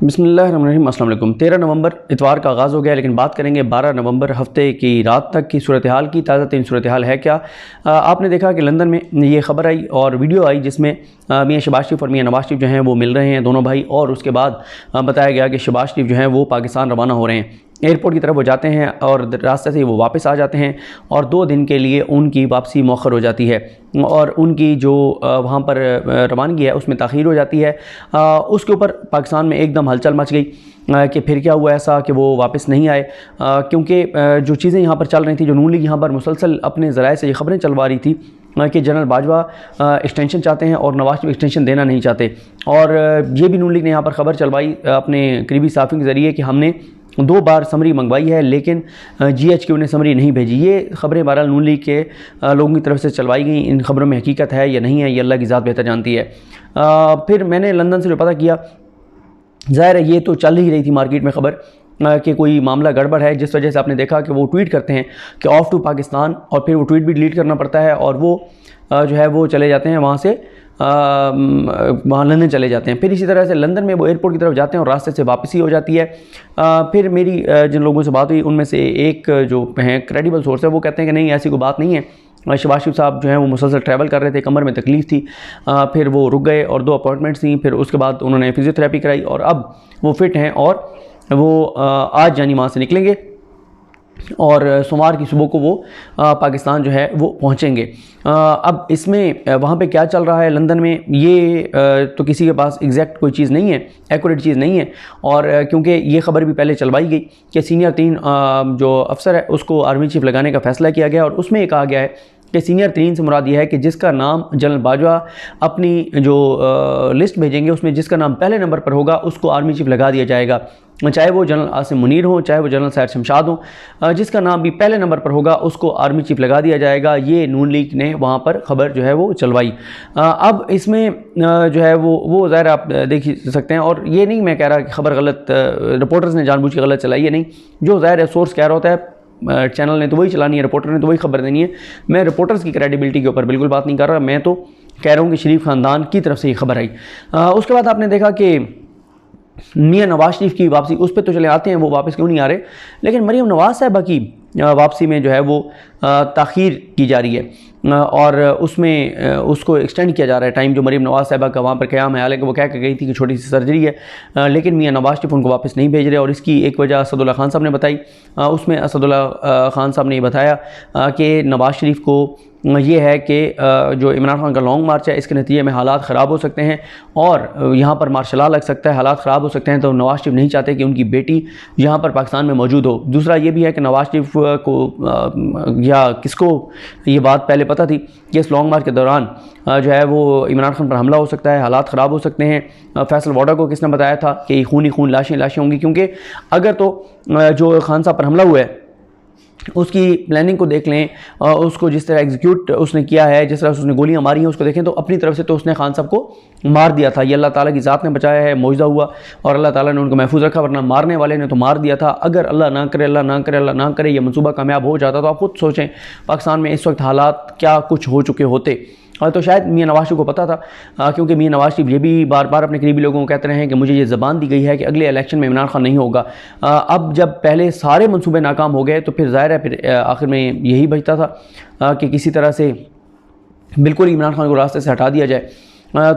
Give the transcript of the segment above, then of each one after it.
बिस्मिल्लाहिर्रहमानिर्रहीम। अस्सलाम वालेकुम। 13 नवंबर इतवार का आगाज़ हो गया, लेकिन बात करेंगे 12 नवंबर हफ्ते की रात तक की सूरत हाल की। ताज़ा तीन सूरत हाल है क्या? आपने देखा कि लंदन में ये ख़बर आई और वीडियो आई जिसमें मियाँ शहबाज शरीफ और मियाँ नवाज शरीफ जो हैं वो मिल रहे हैं, दोनों भाई। और उसके बाद बताया गया कि शहबाज शरीफ जो हैं वो पाकिस्तान रवाना हो रहे हैं, एयरपोर्ट की तरफ वो जाते हैं और रास्ते से वो वापस आ जाते हैं और 2 दिन के लिए उनकी वापसी मौखर हो जाती है और उनकी जो वहाँ पर रवानगी है उसमें ताख़ीर हो जाती है। उसके ऊपर पाकिस्तान में एकदम हलचल मच गई कि फिर क्या हुआ ऐसा कि वो वापस नहीं आए, क्योंकि जो चीज़ें यहाँ पर चल रही थी, जो नून लीग यहाँ पर मुसलसल अपने ज़राए से ये ख़बरें चलवा रही थी कि जनरल बाजवा एक्सटेंशन चाहते हैं और नवाज शरीफ एक्सटेंशन देना नहीं चाहते। और ये भी नून लीग ने यहाँ पर ख़बर चलवाई अपने करीबी साफ़ी के ज़रिए कि हमने 2 बार समरी मंगवाई है लेकिन GHQ ने समरी नहीं भेजी। ये ख़बरें बहरहाल नून लीग के लोगों की तरफ से चलवाई गई। इन ख़बरों में हकीकत है या नहीं है ये अल्लाह की ज़ात बेहतर जानती है। फिर मैंने लंदन से जो पता किया, ज़ाहिर है ये तो चल ही रही थी मार्केट में ख़बर कि कोई मामला गड़बड़ है, जिस वजह से आपने देखा कि वो ट्वीट करते हैं कि ऑफ टू पाकिस्तान और फिर वो ट्वीट भी डिलीट करना पड़ता है और वो जो है वो चले जाते हैं वहाँ से वहाँ लंदन चले जाते हैं। फिर इसी तरह से लंदन में वो एयरपोर्ट की तरफ जाते हैं और रास्ते से वापसी हो जाती है। फिर मेरी जिन लोगों से बात हुई उनमें से एक जो हैं क्रेडिबल सोर्स है वो कहते हैं कि नहीं ऐसी कोई बात नहीं है, शहबाज शरीफ साहब जो हैं वो मुसलसल ट्रैवल कर रहे थे, कमर में तकलीफ़ थी, फिर वो रुक गए और 2 अपॉइंटमेंट्स थी। फिर उसके बाद उन्होंने फिजियोथेरेपी कराई और अब वो फ़िट हैं और वो आज यानी वहाँ से निकलेंगे और सोमवार की सुबह को वो पाकिस्तान जो है वो पहुँचेंगे। अब इसमें वहाँ पे क्या चल रहा है लंदन में ये तो किसी के पास एग्जैक्ट कोई चीज़ नहीं है, एक्यूरेट चीज़ नहीं है। और क्योंकि ये ख़बर भी पहले चलवाई गई कि सीनियर 3 जो अफसर है उसको आर्मी चीफ लगाने का फ़ैसला किया गया और उसमें ये कहा गया है कि सीनियर 3 से मुराद ये है कि जिसका नाम जनरल बाजवा अपनी जो लिस्ट भेजेंगे उसमें जिसका नाम पहले नंबर पर होगा उसको आर्मी चीफ लगा दिया जाएगा, चाहे वो जनरल आसिम मुनीर हो चाहे वो जनरल सैयद शमशाद हो, जिसका नाम भी पहले नंबर पर होगा उसको आर्मी चीफ लगा दिया जाएगा। ये नून लीग ने वहाँ पर ख़बर जो है वो चलवाई। अब इसमें जो है वो ज़ाहिर आप देख ही सकते हैं। और ये नहीं मैं कह रहा कि ख़बर गलत रिपोर्टर्स ने जानबूझ के गलत चलाई है, नहीं, जो ज़ाहिर है सोर्स कह रहा होता है चैनल ने तो वही चलानी है, रिपोर्टर ने तो वही खबर देनी है। मैं रिपोर्टर्स की क्रेडिबिलिटी के ऊपर बिल्कुल बात नहीं कर रहा, मैं तो कह रहा हूँ कि शरीफ ख़ानदान की तरफ से ये खबर आई। उसके बाद आपने देखा कि मियाँ नवाज शरीफ की वापसी, उस पर तो चले आते हैं वो वापस क्यों नहीं आ रहे, लेकिन मरीम नवाज साहिबा की वापसी में जो है वो ताख़ीर की जा रही है और उसमें उसको एक्सटेंड किया जा रहा है टाइम। जो मरीम नवाज साहिबा का वहाँ पर क़याम है, हालांकि वो कह के गई थी कि छोटी सी सर्जरी है, लेकिन मियाँ नवाज शरीफ उनको वापस नहीं भेज रहे और इसकी एक वजह असदुल्ला खान साहब ने बताई। उसमें असदुल्ला खान साहब ने ये बताया कि नवाज शरीफ को ये है कि जो इमरान खान का लॉन्ग मार्च है इसके नतीजे में हालात ख़राब हो सकते हैं और यहाँ पर मार्शल लॉ लग सकता है, हालात ख़राब हो सकते हैं। तो नवाज शरीफ नहीं चाहते कि उनकी बेटी यहाँ पर पाकिस्तान में मौजूद हो। दूसरा ये भी है कि नवाज शरीफ को या किसको ये बात पहले पता थी कि इस लॉन्ग मार्च के दौरान जो है वो इमरान खान पर हमला हो सकता है, हालात ख़राब हो सकते हैं। फैसल वॉडा को किसने बताया था कि खून ही खून, लाशें लाशें होंगी, क्योंकि अगर तो जो खान साहब पर हमला हुआ है उसकी प्लानिंग को देख लें, उसको जिस तरह एग्जीक्यूट उसने किया है, जिस तरह उसने गोलियां मारी हैं उसको देखें तो अपनी तरफ से तो उसने खान साहब को मार दिया था। ये अल्लाह ताला की ज़ात ने बचाया है, मौजज़ा हुआ और अल्लाह ताला ने उनको महफूज रखा, वरना मारने वाले ने तो मार दिया था। अगर अल्लाह ना करे, अल्लाह ना करे, अल्लाह ना करे ये मंसूबा कामयाब हो जाता तो आप खुद सोचें पाकिस्तान में इस वक्त हालात क्या कुछ हो चुके होते। तो शायद मियाँ नवाज शरीफ को पता था, क्योंकि मियाँ नवाज शरीफ ये भी बार बार अपने करीबी लोगों को कहते रहे हैं कि मुझे ये ज़बान दी गई है कि अगले इलेक्शन में इमरान खान नहीं होगा। अब जब पहले सारे मंसूबे नाकाम हो गए तो फिर ज़ाहिर है फिर आखिर में यही बचता था कि किसी तरह से बिल्कुल इमरान खान को रास्ते से हटा दिया जाए।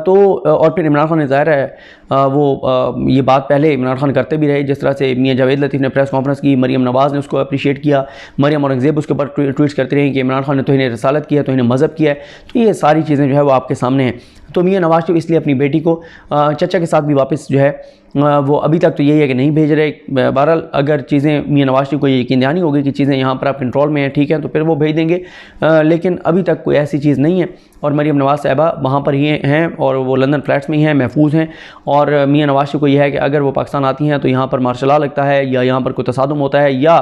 तो और फिर इमरान खान ने ज़ाहिर है वो ये बात पहले इमरान खान करते भी रहे, जिस तरह से मियाँ जावेद लतीफ़ ने प्रेस कॉन्फ्रेंस की, मरीम नवाज़ ने उसको अप्रिशिएट किया, मरीम औरंगज़ेब उसके ऊपर ट्वीट्स करते रहे कि इमरान खान ने तो इन्हें रसालत किया, तो इन्हें मज़हब किया है। तो ये सारी चीज़ें जो है वो आपके सामने हैं। तो मियाँ नवाज शरीफ इसलिए अपनी बेटी को चचा के साथ भी वापस जो है वो अभी तक तो यही है कि नहीं भेज रहे। बहरहाल अगर चीज़ें मियाँ नवाज शरीफ को ये यकीन दहानी होगी कि चीज़ें यहाँ पर आप कंट्रोल में हैं, ठीक है, तो फिर वो भेज देंगे, लेकिन अभी तक कोई ऐसी चीज़ नहीं है। और मरीम नवाज साहिबा वहाँ पर ही हैं और वो लंदन फ्लैट्स में ही हैं, महफूज हैं। और मियाँ नवाज शरीफ को यह है कि अगर वो पाकिस्तान आती हैं तो यहाँ पर मार्शल लॉ लगता है या यहाँ पर कोई तसादुम होता है या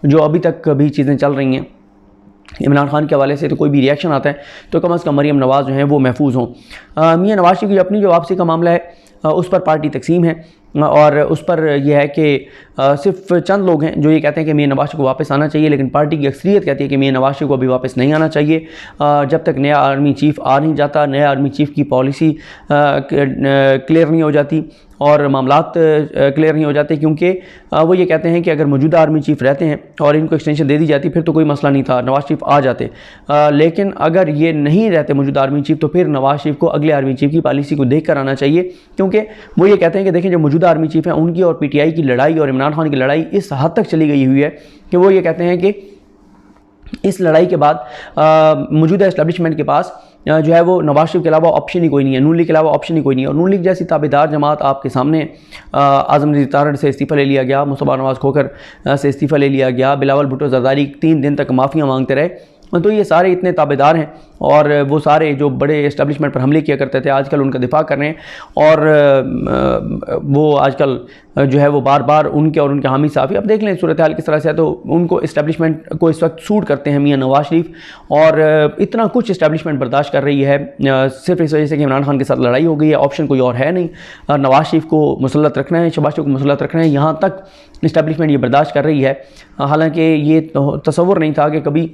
जो अभी तक भी चीज़ें चल रही हैं इमरान खान के हवाले से तो कोई भी रिएक्शन आता है तो कम अज़ कम मरीम नवाज़ जो हैं वो महफूज हों। मियाँ नवाज शरीफ की अपनी जो वापसी का मामला है उस पर पार्टी तकसीम है और उस पर यह है कि सिर्फ चंद लोग हैं जो ये कहते हैं कि मियाँ नवाज शरीफ को वापस आना चाहिए, लेकिन पार्टी की अक्सरियत कहती है कि मियाँ नवाज शरीफ को अभी वापस नहीं आना चाहिए जब तक नया आर्मी चीफ आ नहीं जाता, नया आर्मी चीफ की पॉलिसी क्लियर नहीं हो जाती और मामलात क्लियर नहीं हो जाते, क्योंकि वो ये कहते हैं कि अगर मौजूदा आर्मी चीफ़ रहते हैं और इनको एक्सटेंशन दे दी जाती फिर तो कोई मसला नहीं था, नवाज शरीफ आ जाते। लेकिन अगर ये नहीं रहते मौजूदा आर्मी चीफ़ तो फिर नवाज शरीफ को अगले आर्मी चीफ़ की पॉलिसी को देख कर आना चाहिए, क्योंकि वो ये कहते हैं कि देखें जो मौजूदा आर्मी चीफ़ हैं उनकी और PTI की लड़ाई और इमरान खान की लड़ाई इस हद तक चली गई हुई है कि वो ये कहते हैं कि इस लड़ाई के बाद मौजूदा इस्टेब्लिशमेंट के पास जो है वो नवाज शरीफ के अलावा ऑप्शन ही कोई नहीं है, नून लीग के अलावा ऑप्शन ही कोई नहीं है। और नून लीग जैसी ताबेदार जमात आपके सामने, आज़म नज़ीर तारड़ से इस्तीफ़ा ले लिया गया, मुस्तफ़ा नवाज़ खोखर से इस्तीफ़ा ले लिया गया, बिलावल भुट्टो ज़रदारी 3 दिन तक माफ़ियाँ मांगते रहे, तो ये सारे इतने ताबेदार हैं और वो सारे जो बड़े इस्टेब्लिशमेंट पर हमले किया करते थे आजकल उनका दिफा कर रहे हैं। और वो आजकल जो है वो बार बार उनके और उनके हामी साफ़ी, अब देख लें सूरत हाल किस तरह से है, तो उनको इस्टेब्लिशमेंट को इस वक्त सूट करते हैं मियाँ नवाज शरीफ, और इतना कुछ इस्टेब्लिशमेंट बर्दाश्त कर रही है सिर्फ इस वजह से कि इमरान खान के साथ लड़ाई हो गई है, ऑप्शन कोई और है नहीं। नवाज शरीफ को मुसल्लत रखना है, शहबाज शरीफ को मुसल्लत रखना है, यहाँ तक इस्टेब्लिशमेंट ये बर्दाश्त कर रही है। हालाँकि ये तसव्वुर नहीं था कि कभी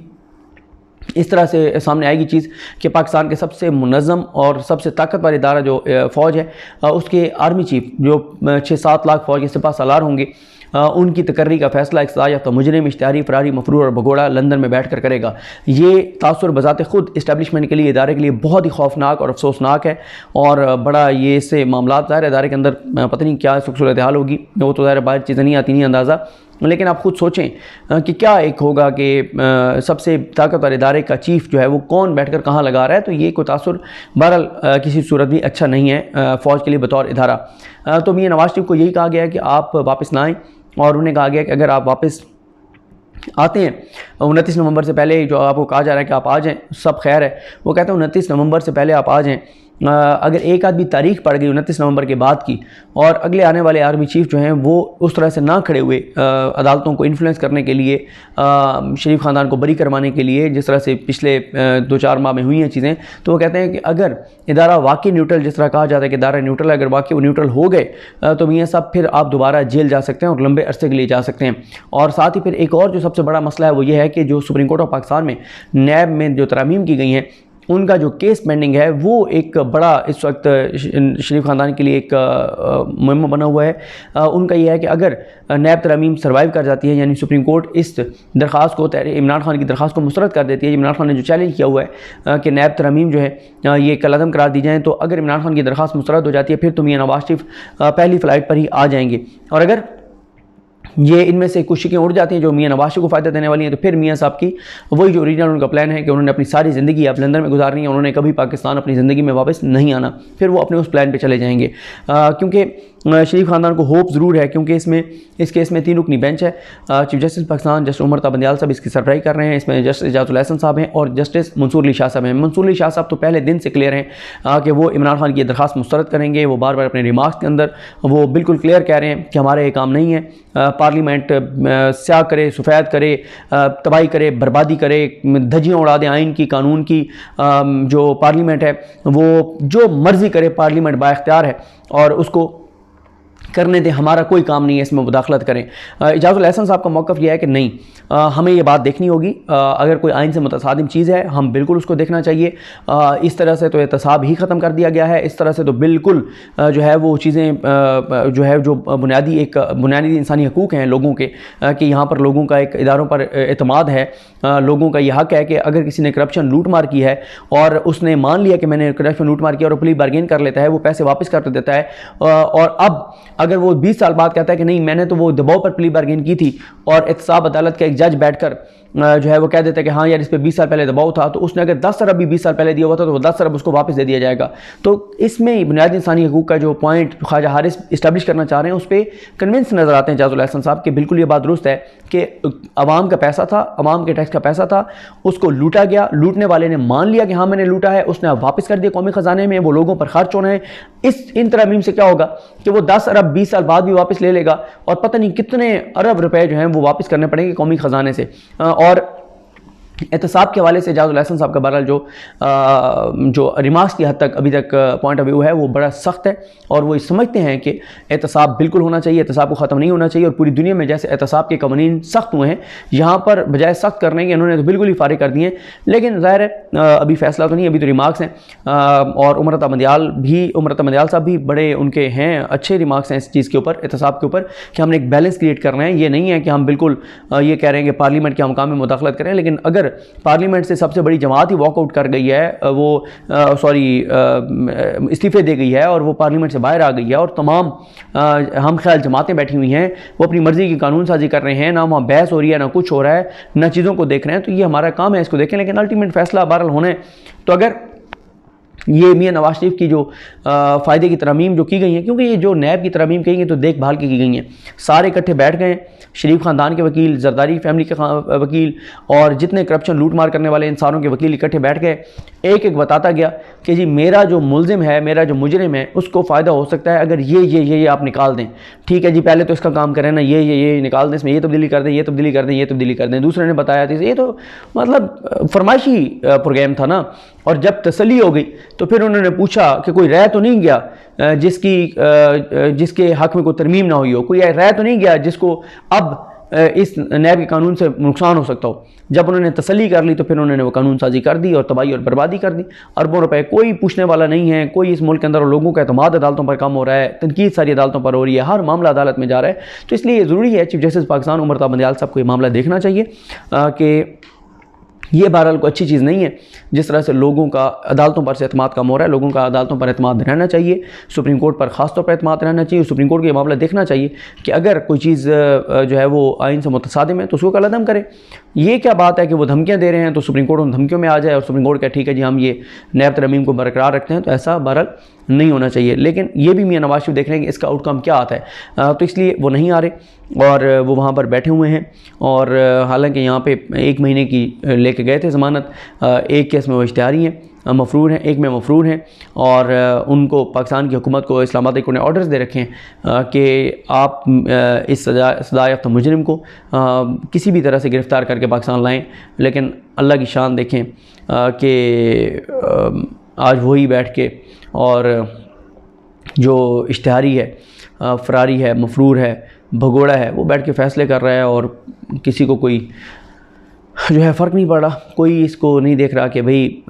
इस तरह से सामने आएगी चीज़ कि पाकिस्तान के सबसे मुनज़्ज़म और सबसे ताकतवर इदारा जो फ़ौज है उसके आर्मी चीफ जो 6-7 लाख फ़ौज के सिपह सालार होंगे, उनकी तकर्री का फैसला एक सजा तो मुजरिम, इश्तिहारी, फरारी, मफरूर और भगोड़ा लंदन में बैठ कर करेगा। ये तासुर बज़ाते ख़ुद इस्टेब्लिशमेंट के लिए, इदारे के लिए बहुत ही खौफनाक और अफसोसनाक है। और बड़ा ये इससे मामला ज़ाहिर इदारे के अंदर पता नहीं क्या सूरत हाल होगी, वो तो ज़ाहिर बाहर चीज़ें नहीं आती, नहीं अंदाज़ा। लेकिन आप खुद सोचें कि क्या एक होगा कि सबसे ताकतवर इदारे का चीफ़ जो है वो कौन बैठकर कहाँ लगा रहा है, तो ये कोई तासुर बहरहाल किसी सूरत भी अच्छा नहीं है फ़ौज के लिए बतौर इदारा। तो मियां नवाज शरीफ को यही कहा गया है कि आप वापस ना आएँ, और उन्हें कहा गया कि अगर आप वापस आते हैं 29 नवंबर से पहले, जो आपको कहा जा रहा है कि आप आ जाएँ, सब खैर है, वो कहते हैं 29 नवंबर से पहले आप आ जाएँ। अगर एक आध भी तारीख पड़ गई 29 नवंबर के बाद की, और अगले आने वाले आर्मी चीफ जो हैं वो उस तरह से ना खड़े हुए अदालतों को इन्फ्लुएंस करने के लिए, शरीफ ख़ानदान को बरी करवाने के लिए, जिस तरह से पिछले 2-4 माह में हुई हैं चीज़ें, तो वो कहते हैं कि अगर इदारा वाकई न्यूट्रल, जिस तरह कहा जाता है कि इदारा न्यूट्रल है, अगर वाकई वो न्यूट्रल हो गए तो मियाँ साहब फिर आप दोबारा जेल जा सकते हैं और लंबे अरसे के लिए जा सकते हैं। और साथ ही फिर एक और जो सबसे बड़ा मसला है वो ये है कि जो सुप्रीम कोर्ट ऑफ पाकिस्तान में नैब में जो तरामीम की गई हैं, उनका जो केस पेंडिंग है वो एक बड़ा इस वक्त शरीफ ख़ानदान के लिए एक मुहिम बना हुआ है। उनका यह है कि अगर नैब तरमीम सर्वाइव कर जाती है, यानी सुप्रीम कोर्ट इस दरख्वास्त को, इमरान खान की दरख्वास्त को मुस्तरद कर देती है, इमरान खान ने जो चैलेंज किया हुआ है कि नैब तरमीम जो है ये कलअदम करार दी जाएँ, तो अगर इमरान खान की दरख्वास्त मुस्तरद हो जाती है फिर तो मियां नवाज शरीफ पहली फ़्लाइट पर ही आ जाएंगे। और अगर ये इनमें से कुछ शिकें उड़ जाती हैं जो मियां नवाज शरीफ को फ़ायदा देने वाली हैं, तो फिर मियां साहब की वही जो ओरिजिनल उनका प्लान है कि उन्होंने अपनी सारी ज़िंदगी अब लंदन में गुजारनी है, उन्होंने कभी पाकिस्तान अपनी ज़िंदगी में वापस नहीं आना, फिर वो अपने उस प्लान पे चले जाएंगे। क्योंकि शरीफ ख़ानदान को होप ज़रूर है, क्योंकि इस केस में 3 रुकनी बेंच है। Chief justice Pakistan justice Umar Ata Bandial साहब इसकी सरबराही कर रहे हैं, इसमें जस्टिस एजाजुल हसन साहब हैं और जस्टिस मंसूर अली शाह साहब हैं। मंसूर अली शाह साहब तो पहले दिन से क्लियर हैं कि वो इमरान खान की दरख्वास्त मुस्तरद करेंगे। वो बार बार अपने रिमार्क्स के अंदर वो बिल्कुल क्लियर कह रहे हैं कि हमारा ये काम नहीं है, पार्लियामेंट स्याह करे, सफ़ेद करे, तबाही करे, बर्बादी करे, धज्जियाँ उड़ा दें आइन की, कानून की। जो पार्लियामेंट है वो जो मर्ज़ी करे, पार्लियामेंट बाइख्तियार है और उसको करने दें, हमारा कोई काम नहीं है इसमें मुदाखलत करें। एजाजुल हसन साहब का मौक़िफ़ यह है कि नहीं, हमें ये बात देखनी होगी, अगर कोई आइन से मुतसादिम चीज़ है हम बिल्कुल उसको देखना चाहिए। इस तरह से तो एहतसाब ही ख़त्म कर दिया गया है, इस तरह से तो बिल्कुल जो है वो चीज़ें जो है जो बुनियादी इंसानी हकूक़ हैं लोगों के, कि यहाँ पर लोगों का एक इदारों पर एतमाद है, लोगों का यह हक़ है कि अगर किसी ने करप्शन लूट मार की है और उसने मान लिया कि मैंने करप्शन लूट मार किया और प्ली बार्गेन कर लेता है, वो पैसे वापस कर देता है, और अब अगर वो 20 साल बाद कहता है कि नहीं मैंने तो वो दबाव पर प्ली बार्गेन की थी, और एहतसाब अदालत का एक जज बैठकर जो है वो कह देता है कि हाँ यार इस पर 20 साल पहले दबाव था, तो उसने अगर 10 अरब भी 20 साल पहले दिया हुआ था तो वो 10 अरब उसको वापस दे दिया जाएगा। तो इसमें बुनियादी इंसानी हकूक़ का जो पॉइंट ख्वाजा हारिस इस्टेब्लिश करना चाह रहे हैं उस पर कन्विंस नज़र आते हैं एजाजुल हसन साहब कि बिल्कुल ये बात दुरुस्त है कि अवाम का पैसा था, अवाम के टैक्स का पैसा था, उसको लूटा गया, लूटने वाले ने मान लिया कि हाँ मैंने लूटा है, उसने वापस कर दिया कौमी ख़जाने में, वो लोगों पर खर्च होना है। इन तरमीम से क्या होगा कि वो 10 अरब 20 साल बाद भी वापस ले लेगा और पता नहीं कितने अरब रुपए जो हैं वो वापस करने पड़ेंगे कौमी ख़जाने से। और एहतसाब के हवाले से एजाज़ुल एहसन साहब का बहरहाल जो रिमार्क्स की हद तक अभी तक पॉइंट ऑफ व्यू है वो बड़ा सख्त है, और वो समझते हैं कि एहतसाब बिल्कुल होना चाहिए, एहतसाब को ख़त्म नहीं होना चाहिए। और पूरी दुनिया में जैसे एहतसाब के कवानीन सख्त हुए हैं, यहाँ पर बजाय सख्त करने के इन्होंने तो बिल्कुल ही फारिग कर दिए। लेकिन ज़ाहिर है अभी फ़ैसला तो नहीं, अभी तो रिमार्क्स हैं। और उमरत मदियाल साहब भी बड़े उनके हैं, अच्छे रिमार्क्स हैं इस चीज़ के ऊपर, एहतसाब के ऊपर, कि हमने एक बैलेंस क्रिएट करना है। ये नहीं है कि हम बिल्कुल ये कह रहे हैं कि पार्लियामेंट के हम काम में मुदाखलत करें, लेकिन अगर पार्लियामेंट से सबसे बड़ी जमात ही वॉकआउट कर गई है, वो इस्तीफे दे गई है और वो पार्लियामेंट से बाहर आ गई है, और तमाम हम ख्याल जमातें बैठी हुई हैं, वो अपनी मर्ज़ी की कानून साजी कर रहे हैं, ना वहाँ बहस हो रही है, ना कुछ हो रहा है, ना चीज़ों को देख रहे हैं। तो ये हमारा काम है, इसको देखें, लेकिन अल्टीमेट फैसला बहरहाल होना है। तो अगर ये मियां नवाज शरीफ की जो फ़ायदे की तरमीम जो की गई हैं, क्योंकि ये जो नैब की तरमीम की गई हैं तो देखभाल की गई हैं, सारे इकट्ठे बैठ गए, शरीफ ख़ानदान के वकील, जरदारी फैमिली के वकील और जितने करप्शन लूट मार करने वाले इंसानों के वकील इकट्ठे बैठ गए। एक एक बताता गया कि जी मेरा जो मुलजिम है, मेरा जो मुजरिम है, उसको फ़ायदा हो सकता है अगर ये आप निकाल दें। ठीक है जी, पहले तो इसका काम करें ना, ये निकाल दें, इसमें ये तब्दीली कर दें, ये तब्दीली कर दें, ये तब्दीली कर दें। दूसरे ने बताया था, ये तो मतलब फरमाइशी प्रोग्राम था ना। और जब तसल्ली हो गई तो फिर उन्होंने पूछा कि कोई रह तो नहीं गया जिसके हक़ में कोई तरमीम ना हुई हो, कोई रह तो नहीं गया जिसको अब इस नैब के कानून से नुकसान हो सकता हो। जब उन्होंने तसल्ली कर ली तो फिर उन्होंने वो कानून साजी कर दी और तबाही और बर्बादी कर दी। अरबों रुपए कोई पूछने वाला नहीं है, कोई इस मुल्क के अंदर लोगों का एतमाद अदालतों पर कम हो रहा है, तनकीद सारी अदालतों पर हो रही है, हर मामला अदालत में जा रहा है। तो इसलिए ज़रूरी है चीफ जस्टिस पाकिस्तान उमरत मदियाल साहब को ये मामला देखना चाहिए कि ये बहरहाल को अच्छी चीज़ नहीं है जिस तरह से लोगों का अदालतों पर से एतमाद कम हो रहा है। लोगों का अदालतों पर एतमाद रहना चाहिए, सुप्रीम कोर्ट पर ख़ास तौर पर एतमाद रहना चाहिए। सुप्रीम कोर्ट को ये मामला देखना चाहिए कि अगर कोई चीज़ जो है वो आइन से मुतसादिम है तो उसको कलअदम करे। ये क्या बात है कि वो धमकियाँ दे रहे हैं तो सुप्रीम कोर्ट उन धमकियों में आ जाए और सुप्रीम कोर्ट का ठीक है जी हम ये नैब तरमीम को बरकरार रखते हैं, तो ऐसा बहरहाल नहीं होना चाहिए। लेकिन ये भी मियां नवाज शरीफ देख रहे हैं कि इसका आउटकम क्या आता है, तो इसलिए वो नहीं आ रहे और वो वहाँ पर बैठे हुए हैं। और हालांकि यहाँ पे 1 महीने की लेके गए थे ज़मानत, एक केस में वो इश्तिहारी हैं, मफरूर हैं, एक में मफरूर हैं, और उनको पाकिस्तान की हुकूमत को इस्लामाबाद हाई कोर्ट ने ऑर्डर्स दे रखे हैं कि आप इस सजा याफ्ता मुजरिम को किसी भी तरह से गिरफ़्तार करके पाकिस्तान लाएँ। लेकिन अल्लाह की शान देखें कि आज वही बैठ के और जो इश्तिहारी है, फरारी है, मफरूर है, भगोड़ा है, वो बैठ के फ़ैसले कर रहा है और किसी को कोई जो है फ़र्क नहीं पड़ रहा। कोई इसको नहीं देख रहा कि भाई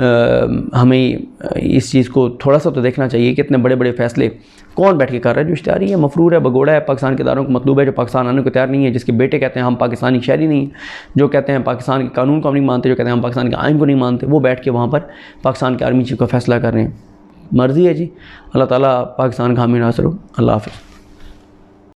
हमें इस चीज़ को थोड़ा सा तो देखना चाहिए कि इतने बड़े बड़े फ़ैसले कौन बैठ के कर रहा है। जो इश्तिहारी है, मफरूर है, भगोड़ा है, पाकिस्तान के इदारों को मतलूब है, जो पाकिस्तान आने को तैयार नहीं है, जिसके बेटे कहते हैं हम पाकिस्तानी शहरी नहीं हैं, जो कहते हैं पाकिस्तान के कानून को नहीं मानते, जो कहते हैं हम पाकिस्तान के आइन को नहीं मानते, वो बैठ के वहाँ पर पाकिस्तान के आर्मी चीफ का फ़ैसला कर रहे हैं। मर्ज़ी है जी, अल्लाह ताला पाकिस्तान का हामी नासर हो। अल्लाह हाफ़िज़।